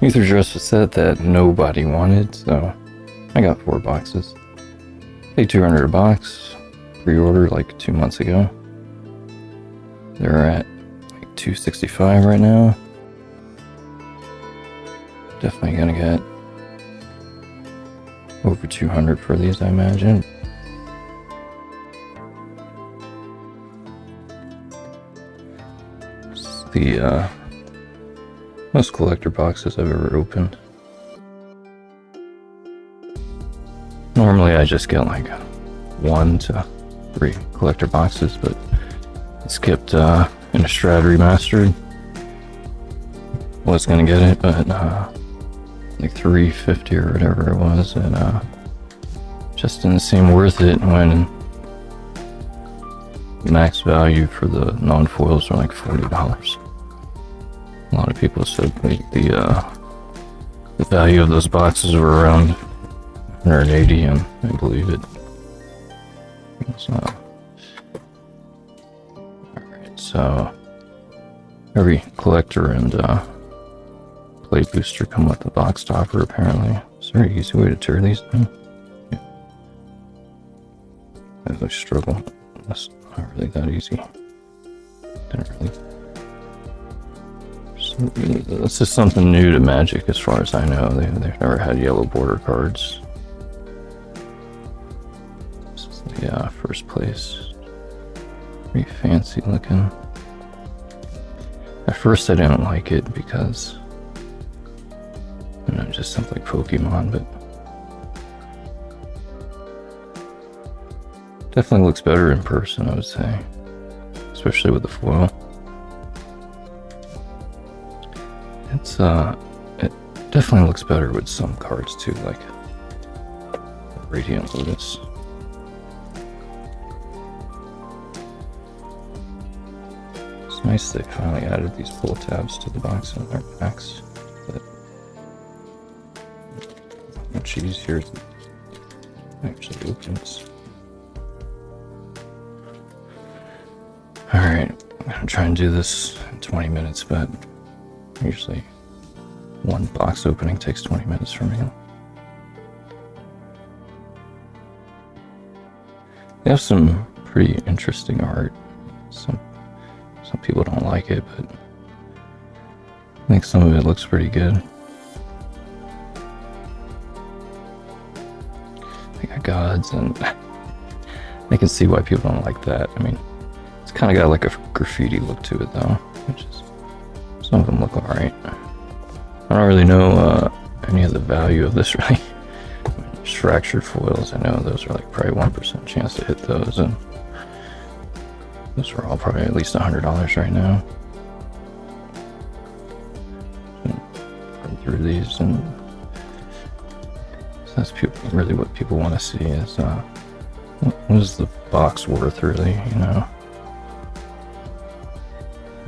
Aetherdrift was a set that nobody wanted, so I got 4 boxes. Paid $200 a box. Pre-ordered like 2 months ago. They're at like $265 right now. Definitely gonna get over 200 for these, I imagine. It's the most collector boxes I've ever opened. Normally I just get like 1 to 3 collector boxes, but I skipped Innistrad remastered. Was gonna get it, but like $350 or whatever it was, and just didn't seem worth it when max value for the non-foils are like $40. A lot of people said the value of those boxes were around 180, and I believe it. Alright, so every collector and play booster come with the box topper, apparently. Is there an easy way to tear these down? Yeah. As I struggle, that's not really that easy. Didn't really. So, this is something new to Magic, as far as I know. They've never had yellow border cards. This is the first place. Pretty fancy looking. At first, I didn't like it because, you know, just something like Pokemon, but definitely looks better in person, I would say, especially with the foil. It definitely looks better with some cards too, like Radiant Lotus. It's nice they finally added these pull tabs to the box in their packs. But much easier to actually opens. Alright, I'm gonna try and do this in 20 minutes, but usually one box opening takes 20 minutes for me. They have some pretty interesting art. Some people don't like it, but I think some of it looks pretty good. They got gods, and I can see why people don't like that. I mean, it's kind of got like a graffiti look to it, though, which is, some of them look alright. I don't really know any of the value of this, really. Fractured foils, I know those are like probably 1% chance to hit those, and those are all probably at least $100 right now. Run through these, and so that's really what people want to see is what is the box worth, really, you know?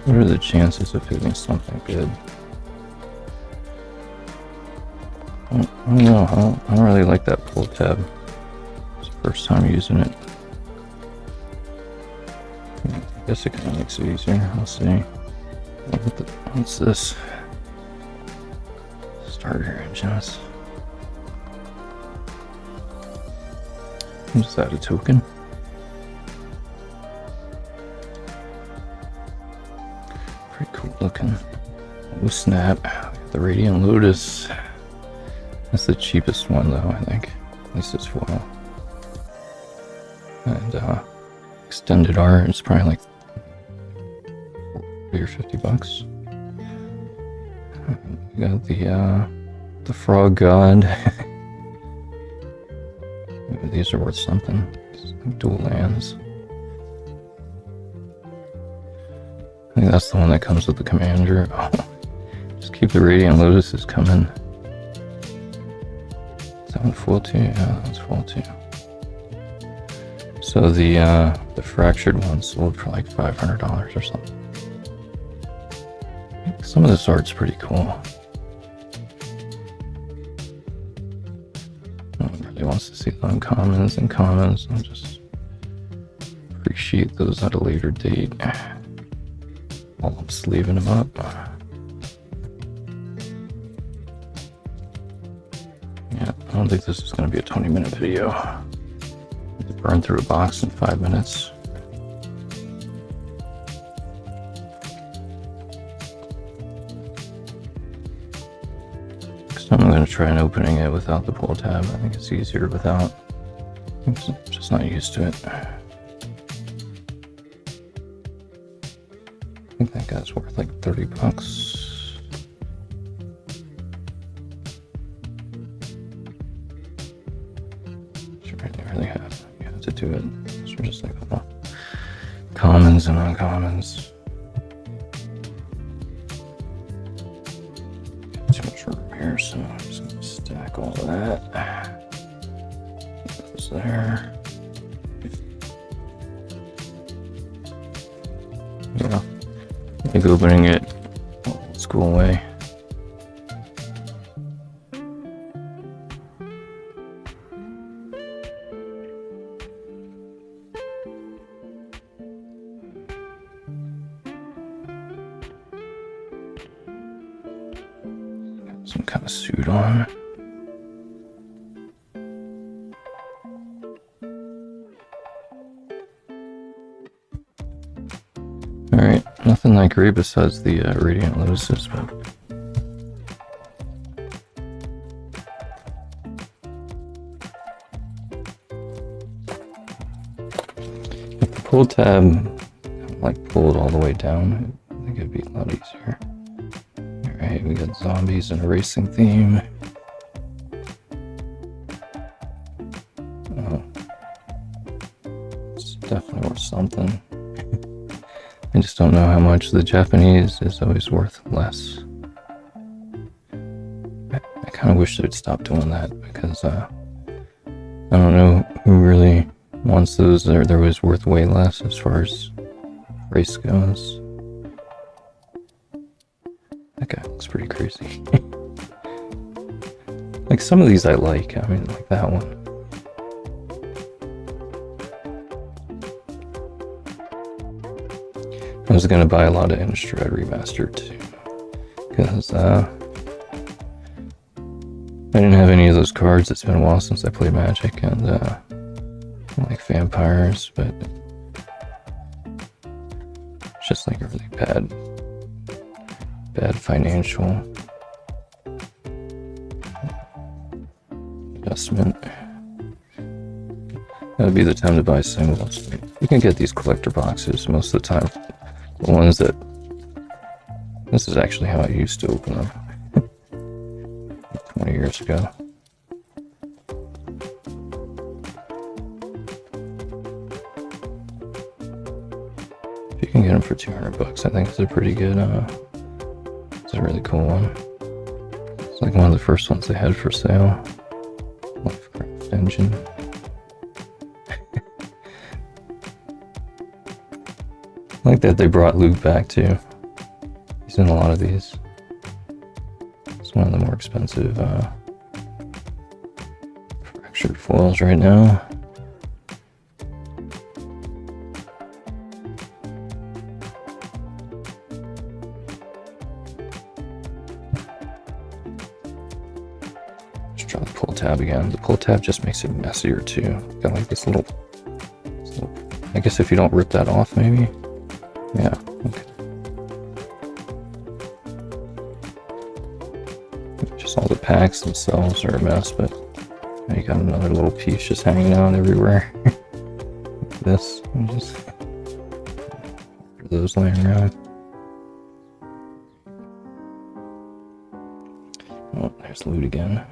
What are the chances of hitting something good? I don't know, I don't really like that pull tab. It's the first time using it. I guess it kind of makes it easier. I'll see. What's this? Starter engines. Is that a token? Pretty cool looking. Oh snap. The Radiant Lotus. That's the cheapest one, though, I think. At least it's foil. And extended art is probably like 40 or 50 bucks. We got the Frog God. Maybe these are worth something. Dual lands. I think that's the one that comes with the commander. Oh, just keep the Radiant Lotuses coming. Is that one full too? Yeah, that's full too. So the fractured one sold for like $500 or something. Some of this art's pretty cool. No one really wants to see the uncommons and commons. I'll just appreciate those at a later date. While I'm sleeving them up. don't think this is going to be a 20-minute video. To burn through a box in 5 minutes. So I'm going to try and opening it without the pull tab. I think it's easier without. I'm just not used to it. I think that guy's worth like $30. To it. These are just like little commons and uncommons. Too much room here, so I'm just gonna stack all of that. Those there. Yeah, I think opening it old school way. Some kind of suit on. Alright, nothing that great besides the Radiant Lotuses, but if the pull tab like pulled all the way down, I think it'd be a lot easier. Alright, we got zombies and a racing theme. Oh. It's definitely worth something. I just don't know how much. The Japanese is always worth less. I kind of wish they'd stop doing that because I don't know who really wants those. They're always worth way less as far as race goes. That guy looks pretty crazy. Like some of these I like. I mean, like that one. I was gonna buy a lot of Innistrad remastered too, because I didn't have any of those cards. It's been a while since I played Magic, and I like vampires, but it's just like a really bad financial investment. That would be the time to buy singles. You can get these collector boxes most of the time. The ones that... This is actually how I used to open them 20 years ago. If you can get them for $200, I think it's a pretty good, it's a really cool one. It's like one of the first ones they had for sale. Lifecraft Engine. I like that they brought Luke back too. He's in a lot of these. It's one of the more expensive fractured foils right now. Let's try the pull tab again. The pull tab just makes it messier too. Got like this little, I guess if you don't rip that off maybe. Yeah, okay. Just all the packs themselves are a mess, but you got another little piece just hanging out everywhere. Like this, and just those laying around. Oh, there's loot again.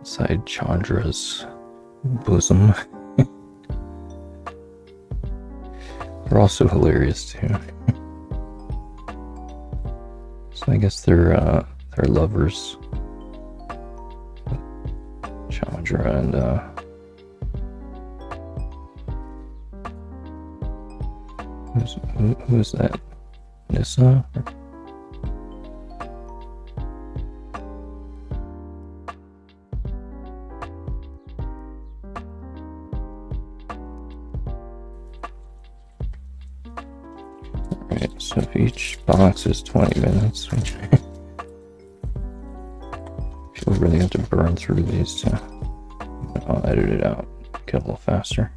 Inside Chandra's bosom. They're also hilarious too. So I guess they're lovers. Chandra and who's that? Nissa? So if each box is 20 minutes, if We really have to burn through these. So I'll edit it out, get a little faster.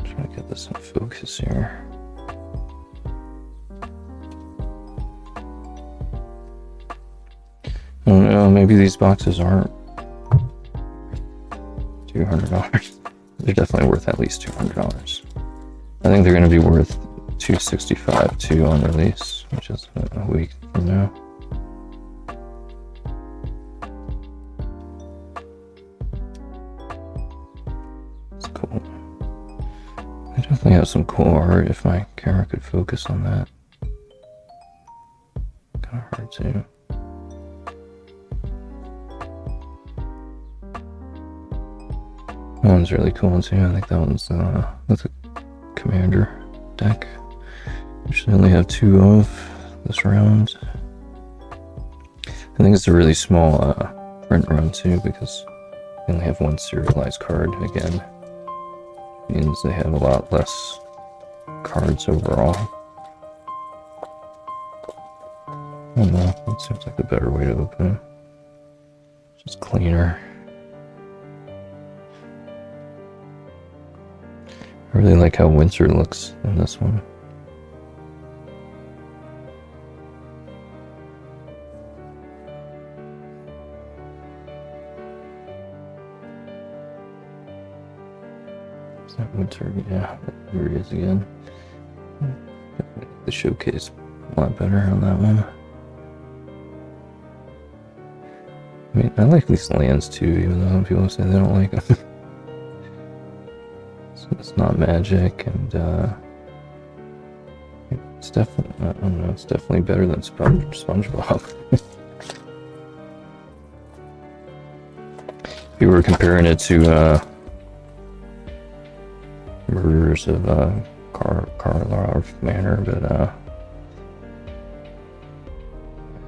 Try to get this in focus here. I don't know, maybe these boxes aren't $200. They're definitely worth at least $200. I think they're going to be worth $265 too on release, which is a week from now. It's cool. I definitely have some cool art if my camera could focus on that. Kind of hard to. That one's really cool too. I think that one's that's a commander deck, which I only have 2 of this round. I think it's a really small print run too, because they only have 1 serialized card. Again, means they have a lot less cards overall. I don't know, it seems like a better way to open it. Just cleaner. I really like how Winter looks in this one. Is that Winter? Yeah, here he is again. The showcase a lot better on that one. I mean, I like these lands too, even though people say they don't like them. It's not magic, and it's definitely, I don't know, it's definitely better than SpongeBob. If you were comparing it to Murders of Karlov Manor, but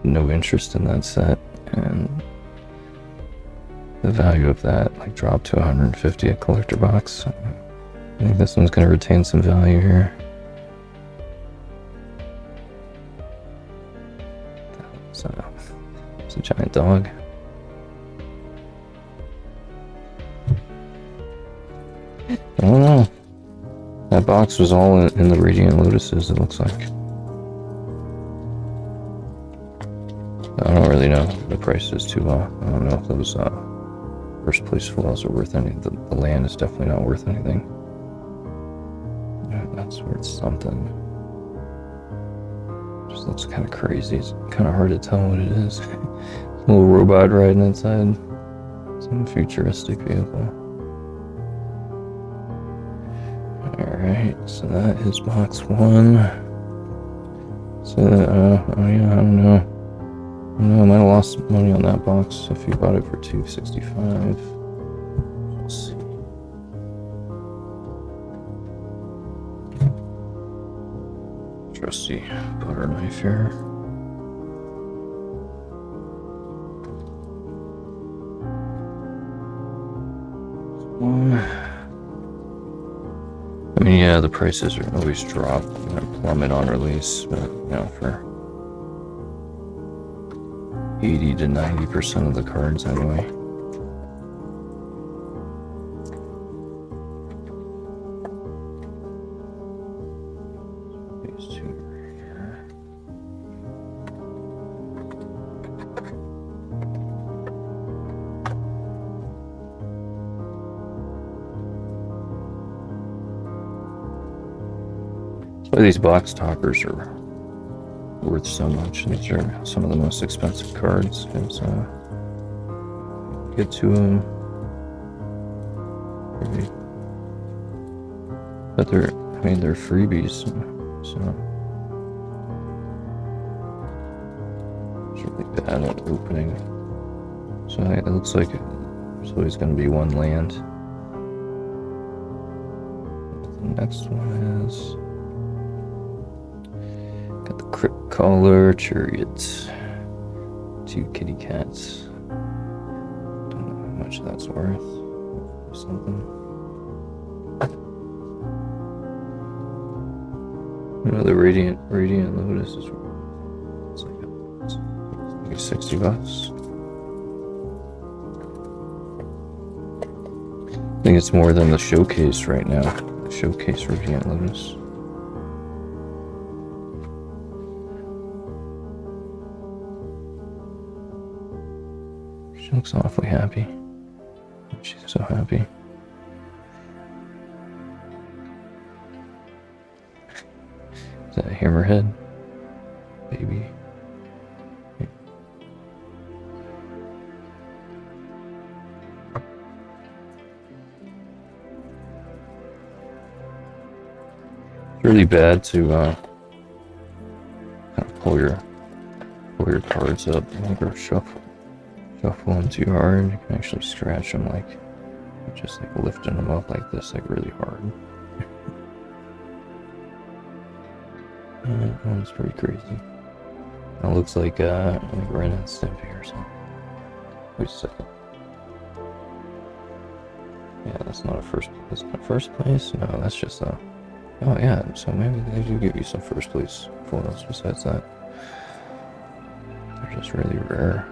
no interest in that set, and the value of that like dropped to 150 a collector box. I think this one's going to retain some value here. It's a giant dog. I don't know. That box was all in the Radiant Lotuses, it looks like. I don't really know the prices too well. I don't know if those first place foils are worth anything. The land is definitely not worth anything. That's worth something. Just looks kind of crazy. It's kind of hard to tell what it is. A little robot riding inside some futuristic vehicle. Alright, so that is box 1. So, oh yeah, I don't know. I might have lost money on that box if you bought it for $265. Let's see. Trusty butter knife here. I mean, yeah, the prices are always drop and plummet on release, but you know, for 80 to 90% of the cards anyway. These 2 are here. That's why these box toppers are worth so much. These are some of the most expensive cards, because get to them. But they're freebies, so it's really bad at opening. So it looks like there's always going to be 1 land. The next one is got the Crypt Caller, Chariot, 2 kitty cats. Don't know how much that's worth. Something. You know, the Radiant Lotus is, it's like Maybe $60. I think it's more than the showcase right now. The showcase Radiant Lotus. She looks awfully happy. She's so happy. Is that a hammerhead? Baby. It's really bad to kind of pull your cards up or shuffle them too hard. You can actually scratch them, like just like lifting them up like this, like really hard. That one's pretty crazy. It looks like Ren and Stimpy or something. Wait a second. Yeah, that's not a first. That's not first place. No, that's just a. Oh yeah, so maybe they do give you some first place photos besides that. They're just really rare.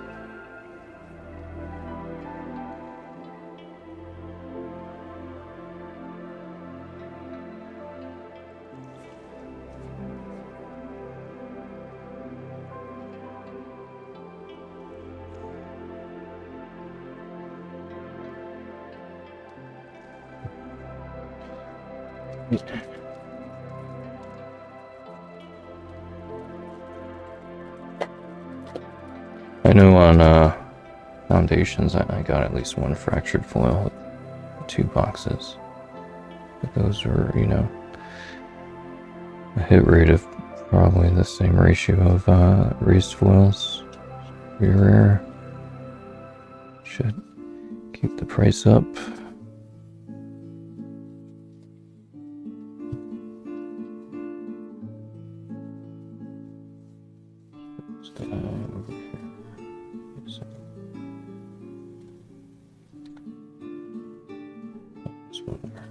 I know on Foundations I got at least one fractured foil with 2 boxes. But those were, you know, a hit rate of probably the same ratio of raised foils. Pretty rare. Should keep the price up. Over here. This one there.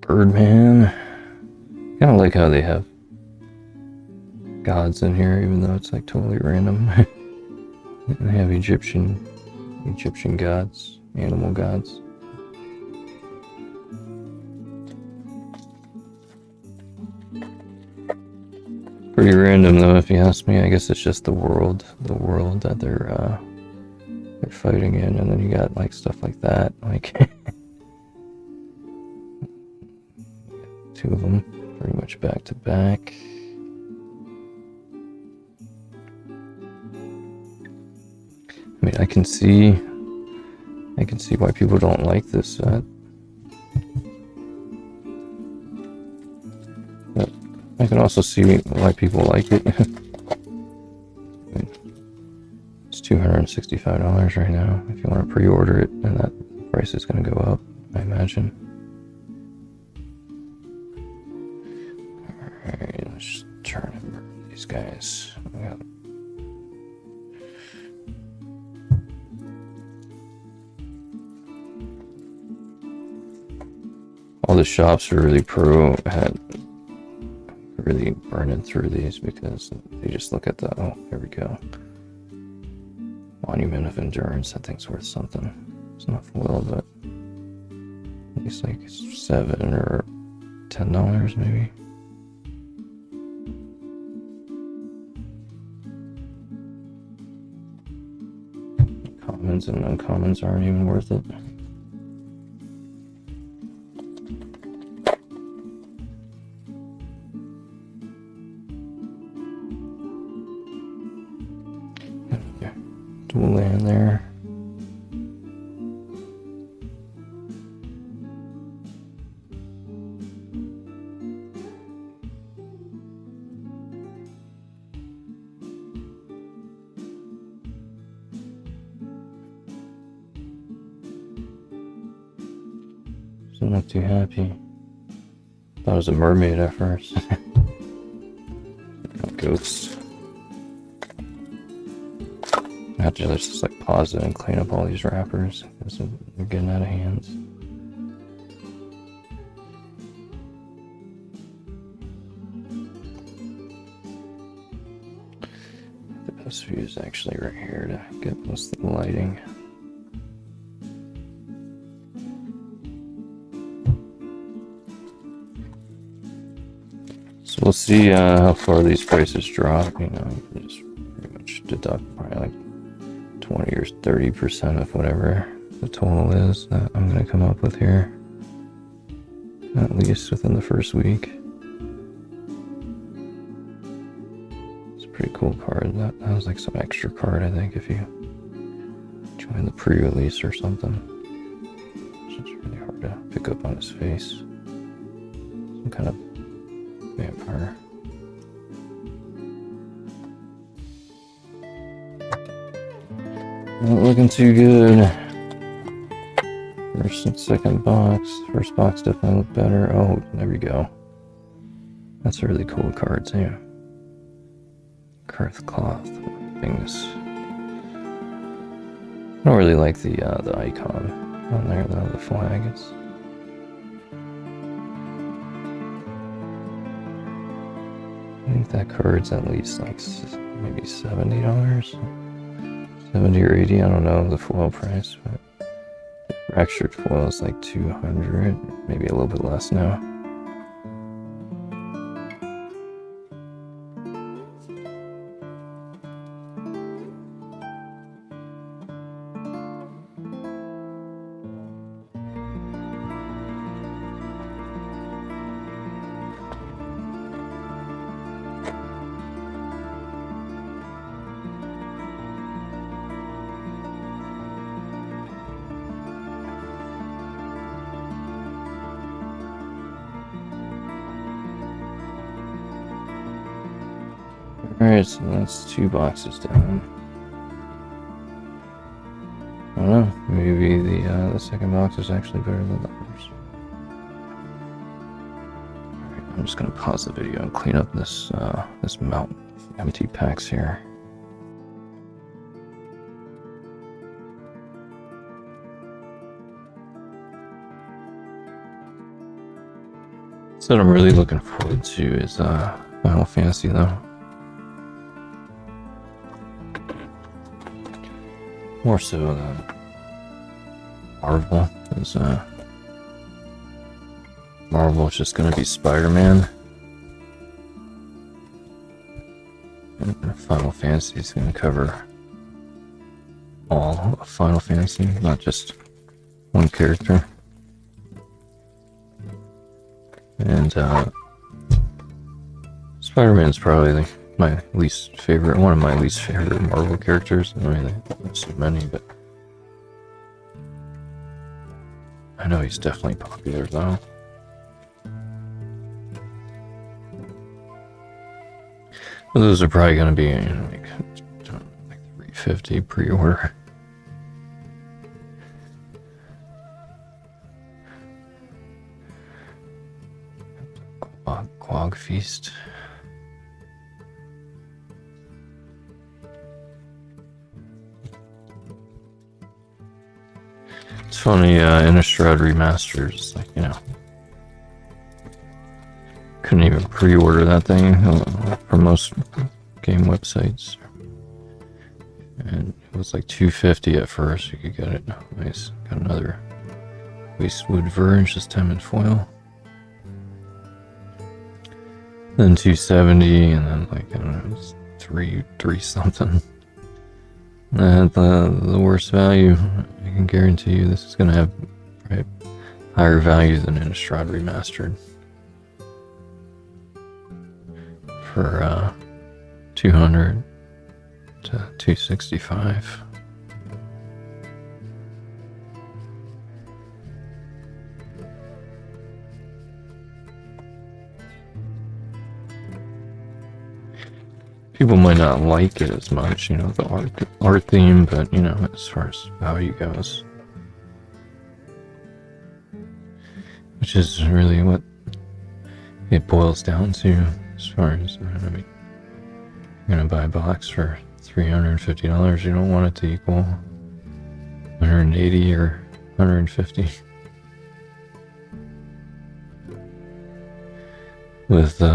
Birdman. Kind of like how they have gods in here, even though it's like totally random. They have Egyptian gods, animal gods. Pretty random though, if you ask me. I guess it's just the world that they're fighting in, and then you got like stuff like that, like 2 of them, pretty much back to back. I mean, I can see why people don't like this set. But I can also see why people like it. It's $265 right now. If you want to pre-order it, and that price is going to go up, I imagine. Alright, let's turn over these guys. We got all the shops are really really burning through these because they just look at the, oh, here we go. Monument of Endurance, that thing's worth something. It's not foil, but at least like $7 or $10 maybe. Commons and uncommons aren't even worth it. Dual land there. Still not too happy. Thought it was a mermaid at first. Oops. I have to just like pause it and clean up all these wrappers because they're getting out of hands. The best view is actually right here to get most of the lighting. So we'll see how far these prices drop. You know, you just pretty much deduct probably like 20 or 30% of whatever the total is that I'm going to come up with here, at least within the first week. It's a pretty cool card. That was like some extra card, I think, if you join the pre-release or something. It's really hard to pick up on his face. Some kind of vampire. Not looking too good. First and second box. First box definitely looked better. Oh, there we go. That's a really cool card too. Karth Cloth. Things. I don't really like the icon on there though. The flag. I think that card's at least like maybe $70. 70 or 80, I don't know the foil price, but fractured foil is like 200, maybe a little bit less now. Alright, so that's 2 boxes down. I don't know, maybe the second box is actually better than the first. Alright, I'm just gonna pause the video and clean up this this mount of empty packs here. So what I'm really looking forward to is Final Fantasy though. More so than Marvel, because Marvel is just going to be Spider-Man, and Final Fantasy is going to cover all of Final Fantasy, not just one character. And Spider-Man's probably my least favorite, one of my least favorite Marvel characters. I mean, there's so many, but I know he's definitely popular though. Well, those are probably going to be, you know, like $350 pre-order. Quag Feast. It's funny, Innistrad remastered, it's like, you know, couldn't even pre-order that thing for most game websites. And it was like $250 at first, you could get it. Nice. Got another Wastewood Verge, this time in foil. Then $270, and then like, I don't know, it was three something. At the worst value, I can guarantee you this is going to have right, higher value than Innistrad Remastered. For $200 to $265. People might not like it as much, you know, the art theme, but you know, as far as value goes, which is really what it boils down to, as far as I mean, You're gonna buy a box for $350. You don't want it to equal 180 or 150. With you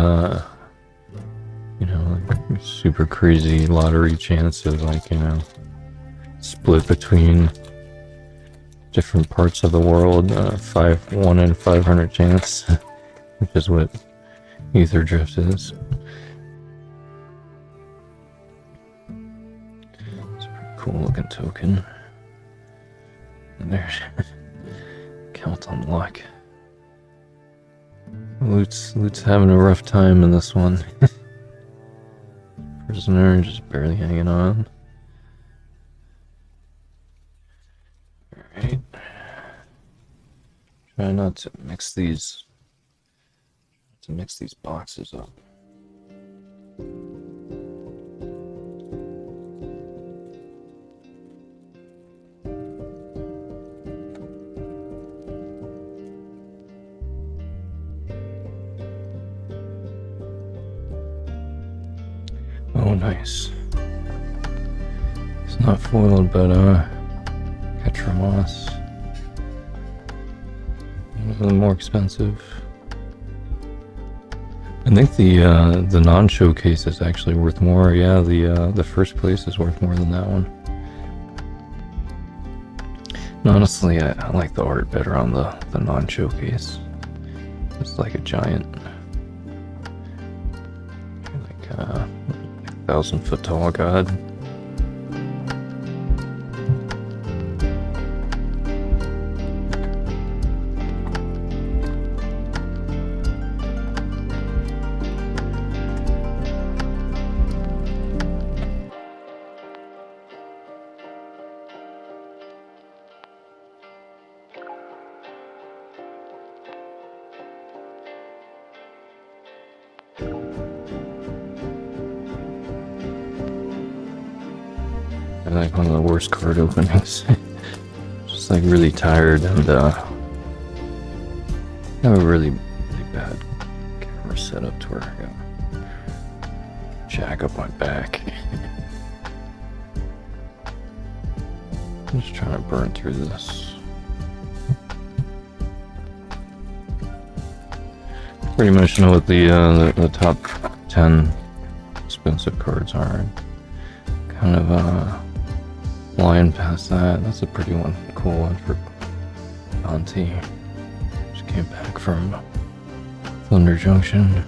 know, like super crazy lottery chances, like, you know, split between different parts of the world, 1 in 500 chance, which is what Aetherdrift is. It's a pretty cool looking token. And there's count on luck. Loot's having a rough time in this one. Prisoner just barely hanging on. Alright. Try not to mix these boxes up. Oh, nice. It's not foiled, but Moss. One of the more expensive. I think the non-showcase is actually worth more. Yeah, the first place is worth more than that one. And honestly, I like the art better on the non-showcase. It's like a giant, like 1,000-foot tall god. I like one of the worst card openings. Just like really tired and have a really bad camera setup to where I got jack up my back. I'm just trying to burn through this. Pretty much know what the top 10 expensive cards are. Kind of flying past that. That's a pretty cool one for Auntie. Just came back from Thunder Junction.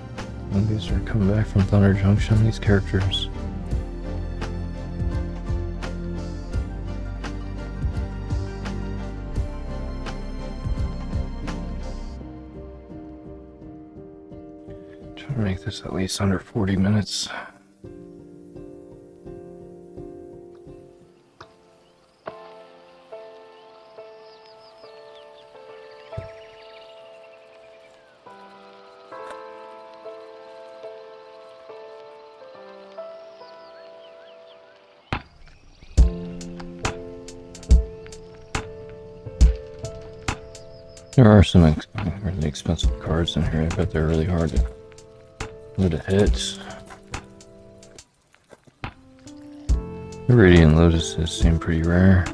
And these are coming back from Thunder Junction, these characters. Trying to make this at least under 40 minutes. There are some really expensive cards in here. I bet they're really hard to hit. The Radiant Lotuses seem pretty rare.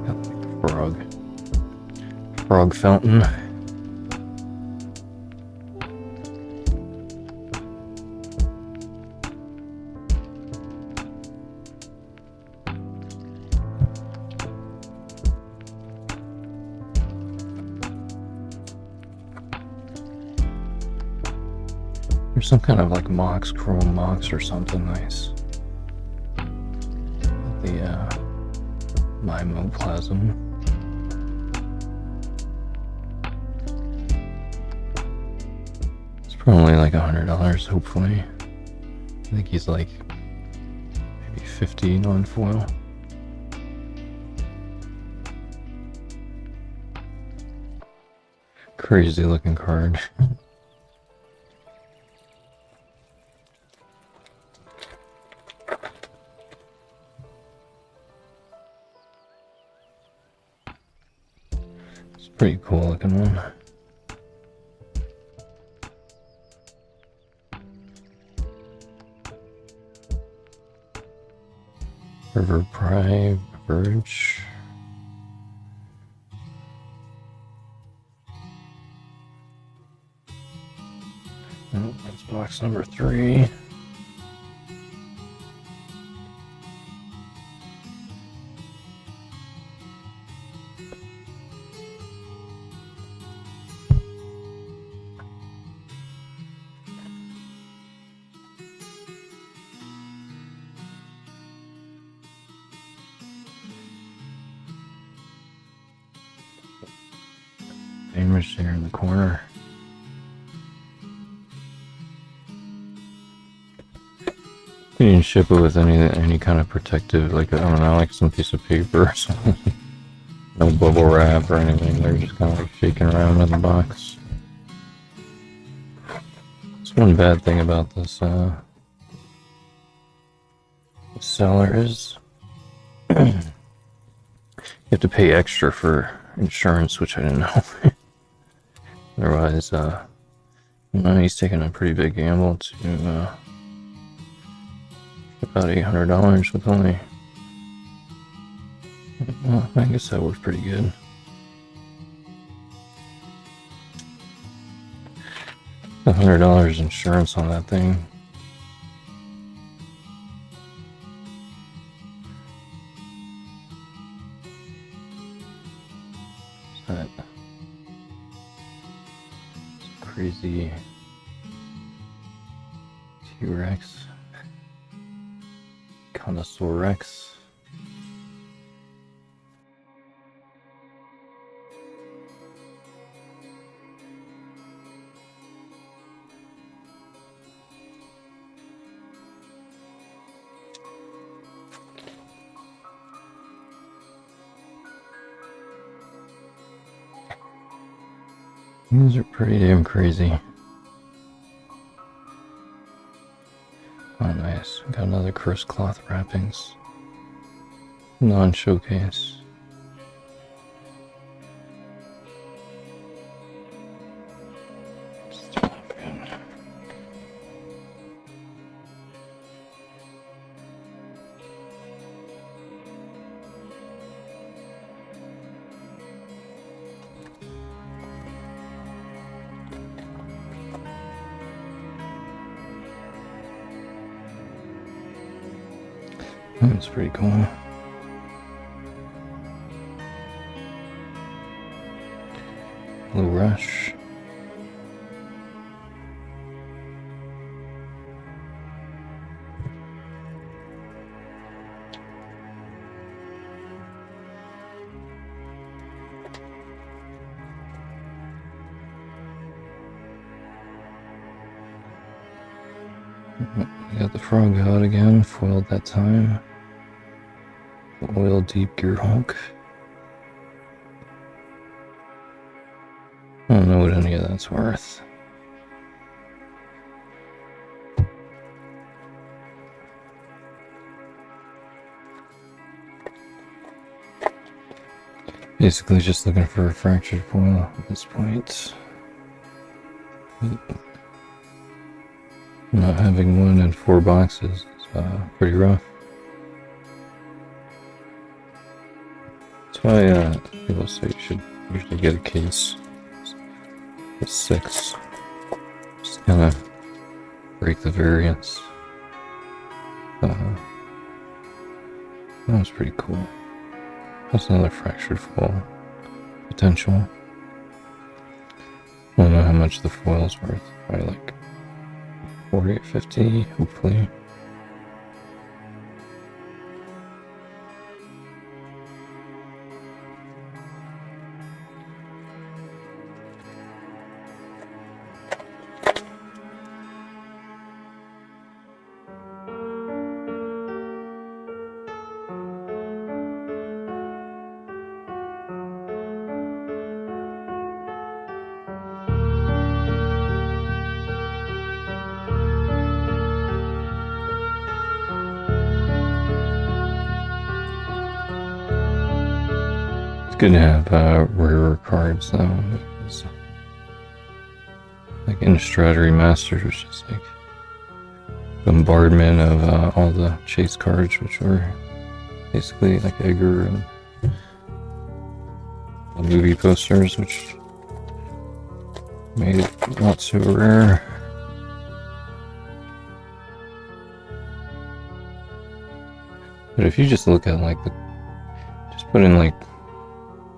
Got like a frog fountain. There's some kind of like Mox, Chrome Mox or something nice. The Mimoplasm. It's probably like $100, hopefully. I think he's like maybe 50 non-foil. Crazy looking card. Pretty cool looking one. River Prime Verge. Oh, that's box number 3. Damage there in the corner. You can ship it with any kind of protective, like, I don't know, like some piece of paper or something. No bubble wrap or anything. They're just kind of like shaking around in the box. That's one bad thing about this seller is you have to pay extra for insurance, which I didn't know. Otherwise, he's taking a pretty big gamble to about $800 with only. Well, I guess that works pretty good. $100 insurance on that thing. That crazy T-Rex, Connoisseur Rex. These are pretty damn crazy. Oh, nice. Got another cursed cloth wrappings. Non-showcase. That's pretty cool. Blue Rush. We got the Frog God again, foiled that time. Oil Deep Gear Hulk. I don't know what any of that's worth. Basically just looking for a fractured foil at this point. Not having one in 4 boxes is pretty rough. That's why people say you should usually get a case with 6. Just kind of break the variance. That was pretty cool. That's another fractured foil potential. I don't know how much the foil's worth. Probably like 40 or 50, hopefully. Good to have rarer cards though. It's like Innistrad Remastered, which is like bombardment of all the chase cards, which were basically like Edgar and the movie posters, which made it not so rare. But if you just look at like just put in like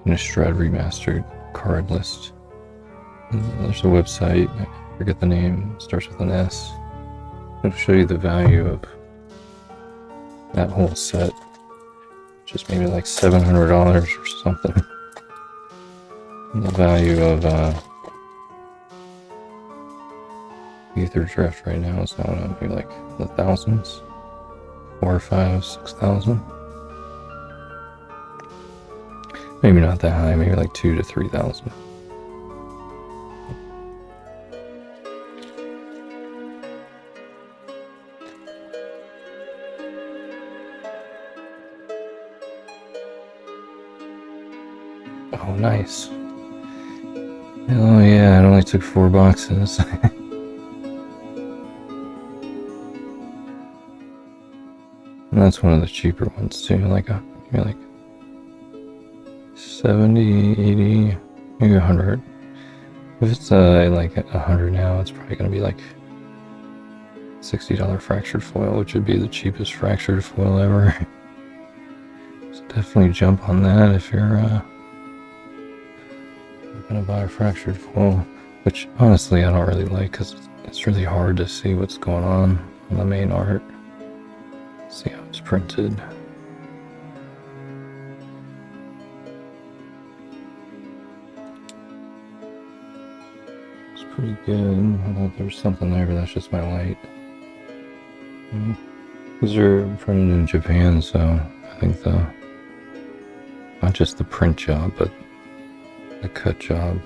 Innistrad remastered card list. There's a website, I forget the name, starts with an S. It'll show you the value of that whole set. Just maybe like $700 or something. And the value of Aetherdrift right now is, I don't know, maybe like the thousands. 4 or 5, 6,000. Maybe not that high, maybe like 2,000 to 3,000. Oh, nice. Oh yeah, it only took 4 boxes. And that's one of the cheaper ones too, like maybe like 70, 80, maybe 100. If it's like 100 now, it's probably gonna be like $60 fractured foil, which would be the cheapest fractured foil ever. So definitely jump on that if you're gonna buy a fractured foil, which honestly I don't really like because it's really hard to see what's going on the main art. See how it's printed. It's pretty good. I thought there was something there, but that's just my light. These are printed in Japan, so I think not just the print job, but the cut job.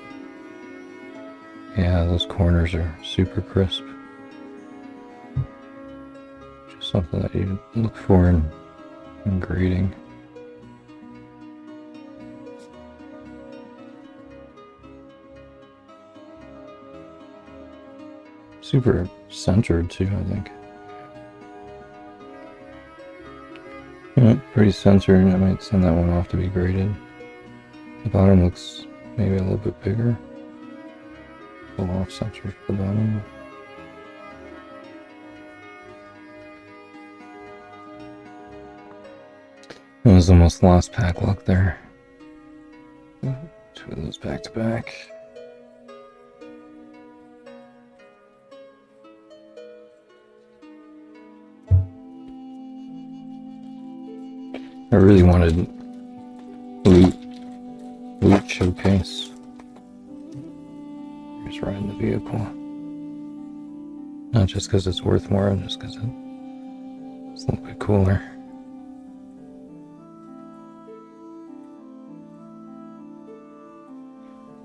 Yeah, those corners are super crisp. Just something that you look for in grading. Super centered too, I think. Yeah, pretty centered. I might send that one off to be graded. The bottom looks maybe a little bit bigger. A little off center for the bottom. It was almost lost pack luck there. 2 of those back to back. I really wanted loot showcase. Just riding the vehicle. Not just because it's worth more, just because it's a little bit cooler.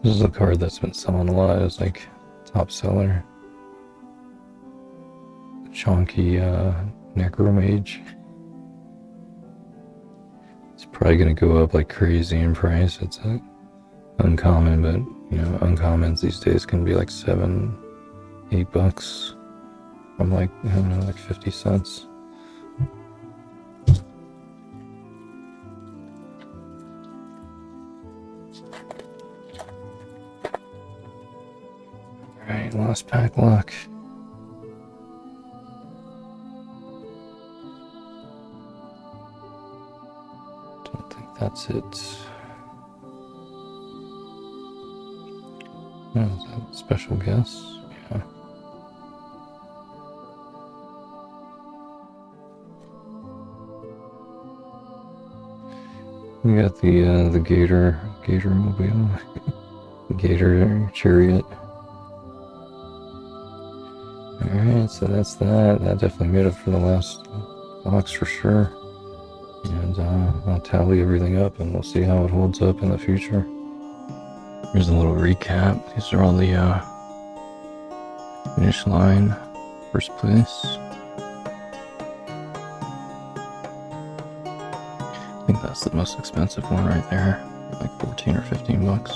This is a card that's been selling a lot. It's like top seller. Chonky Necromage. It's probably gonna go up like crazy in price. It's uncommon, but you know, uncommons these days can be like $7, $8 from like, I don't know, like 50 cents. Alright, lost pack luck. Don't think that's it. Oh, is that a special guest? Yeah. We got the Gator mobile, Gator chariot. Alright, so that's that. That definitely made up for the last box for sure. And I'll tally everything up and we'll see how it holds up in the future. Here's a little recap. These are all the finish line, first place. I think that's the most expensive one right there, like 14 or 15 bucks.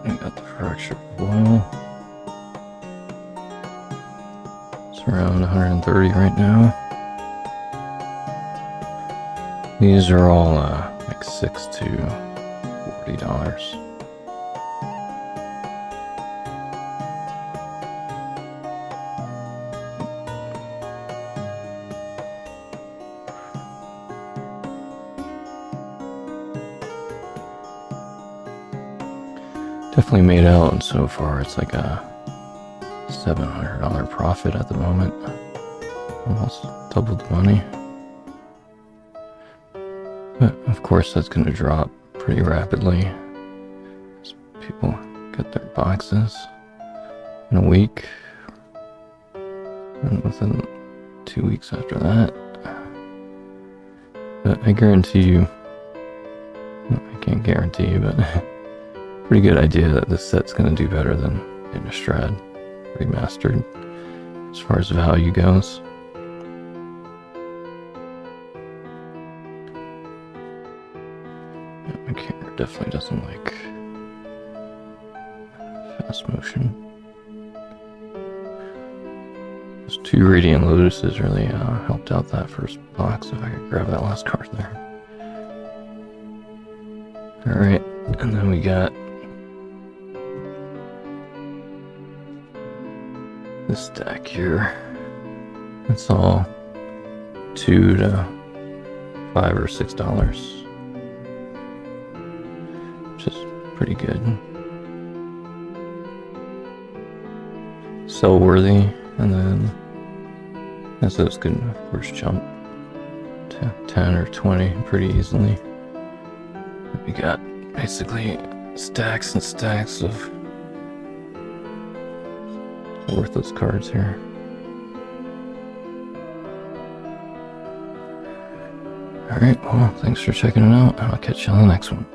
We got the fracture foil. It's around 130 right now. These are all like $6 to $40. Definitely made out, and so far it's like a $700 profit at the moment. Almost doubled the money. But of course that's going to drop pretty rapidly as people get their boxes in a week. And within 2 weeks after that. But I guarantee you, I can't guarantee you, but pretty good idea that this set's going to do better than Innistrad remastered as far as value goes. My camera definitely doesn't like fast motion. Those 2 Radiant Lotuses really helped out that first box. If I could grab that last card there. Alright, and then we got this stack here. It's all $2 to $5 or $6, which is pretty good. Sell worthy, and then as those could of course jump to 10 or 20 pretty easily. We got basically stacks and stacks of worthless cards here. Alright, well, thanks for checking it out, and I'll catch you on the next one.